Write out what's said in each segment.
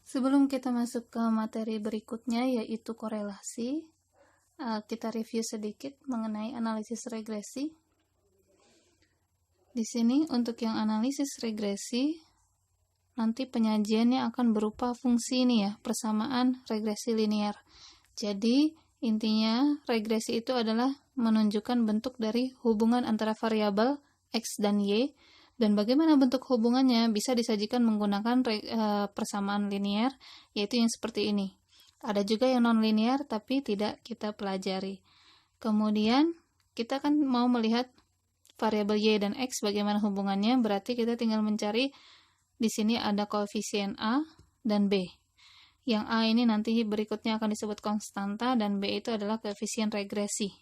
Sebelum kita masuk ke materi berikutnya, yaitu korelasi, kita review sedikit mengenai analisis regresi. Di sini untuk yang analisis regresi, nanti penyajiannya akan berupa fungsi ini ya, persamaan regresi linear. Jadi intinya regresi itu adalah menunjukkan bentuk dari hubungan antara variabel X dan Y, dan bagaimana bentuk hubungannya bisa disajikan menggunakan persamaan linear, yaitu yang seperti ini. Ada juga yang non-linear tapi tidak kita pelajari. Kemudian kita kan mau melihat variabel Y dan X bagaimana hubungannya, berarti kita tinggal mencari. Di sini ada koefisien A dan B. Yang A ini nanti berikutnya akan disebut konstanta, dan B itu adalah koefisien regresi.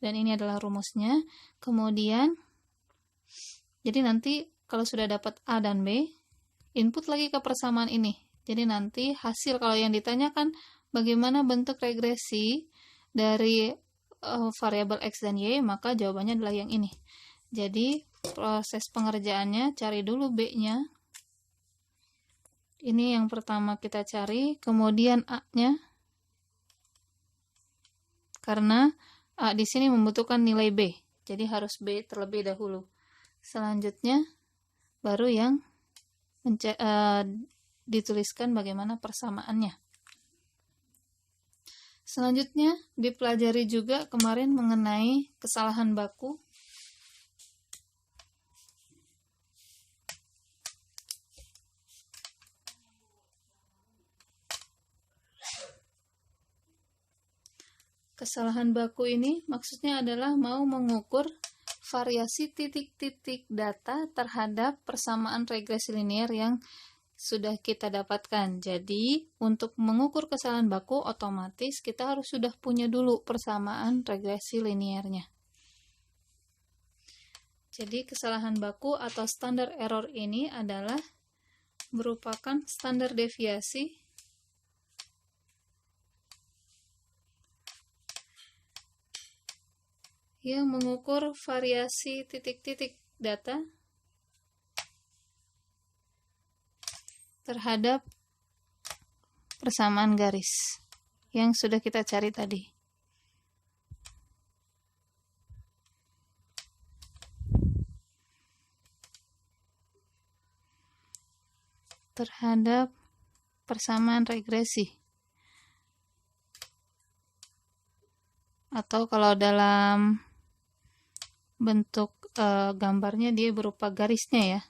Dan ini adalah rumusnya. Kemudian jadi nanti kalau sudah dapat A dan B, input lagi ke persamaan ini. Jadi nanti hasil kalau yang ditanyakan bagaimana bentuk regresi dari variabel X dan Y, maka jawabannya adalah yang ini. Jadi proses pengerjaannya, cari dulu B-nya. Ini yang pertama kita cari, kemudian A-nya. Karena A di sini membutuhkan nilai B, jadi harus B terlebih dahulu. Selanjutnya baru yang dituliskan bagaimana persamaannya. Selanjutnya dipelajari juga kemarin mengenai kesalahan baku. Kesalahan baku ini maksudnya adalah mau mengukur variasi titik-titik data terhadap persamaan regresi linear yang sudah kita dapatkan. Jadi, untuk mengukur kesalahan baku, otomatis kita harus sudah punya dulu persamaan regresi linearnya. Jadi, kesalahan baku atau standar error ini adalah merupakan standar deviasi yang mengukur variasi titik-titik data terhadap persamaan garis yang sudah kita cari tadi. Terhadap persamaan regresi. Atau kalau dalam bentuk gambarnya dia berupa garisnya ya.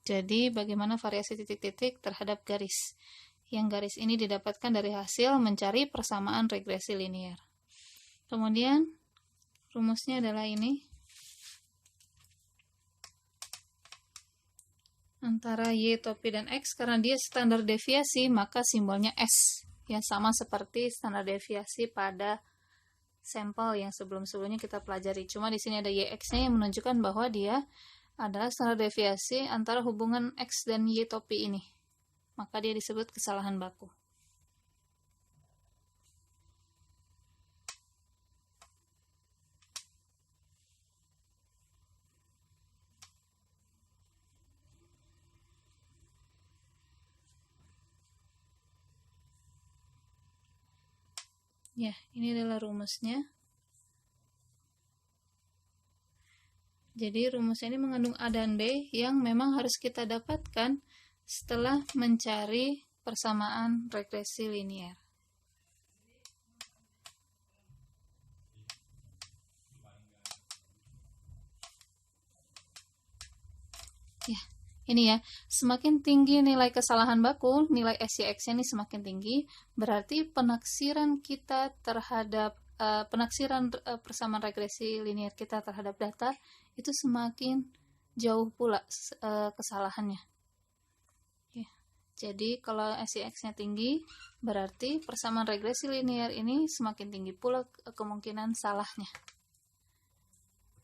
Jadi bagaimana variasi titik-titik terhadap garis. Yang garis ini didapatkan dari hasil mencari persamaan regresi linear. Kemudian rumusnya adalah ini. Antara Y, topi, dan X, karena dia standar deviasi, maka simbolnya S. Ya, sama seperti standar deviasi pada sampel yang sebelum-sebelumnya kita pelajari. Cuma di sini ada YX-nya yang menunjukkan bahwa dia adalah standar deviasi antara hubungan X dan Y topi ini. Maka dia disebut kesalahan baku. Ya, ini adalah rumusnya. Jadi rumusnya ini mengandung A dan B yang memang harus kita dapatkan setelah mencari persamaan regresi linear. Ya, ini ya, semakin tinggi nilai kesalahan baku, nilai SYX-nya ini semakin tinggi, berarti penaksiran kita terhadap persamaan regresi linear kita terhadap data itu semakin jauh pula kesalahannya. Ya, jadi kalau SYX-nya tinggi, berarti persamaan regresi linear ini semakin tinggi pula kemungkinan salahnya.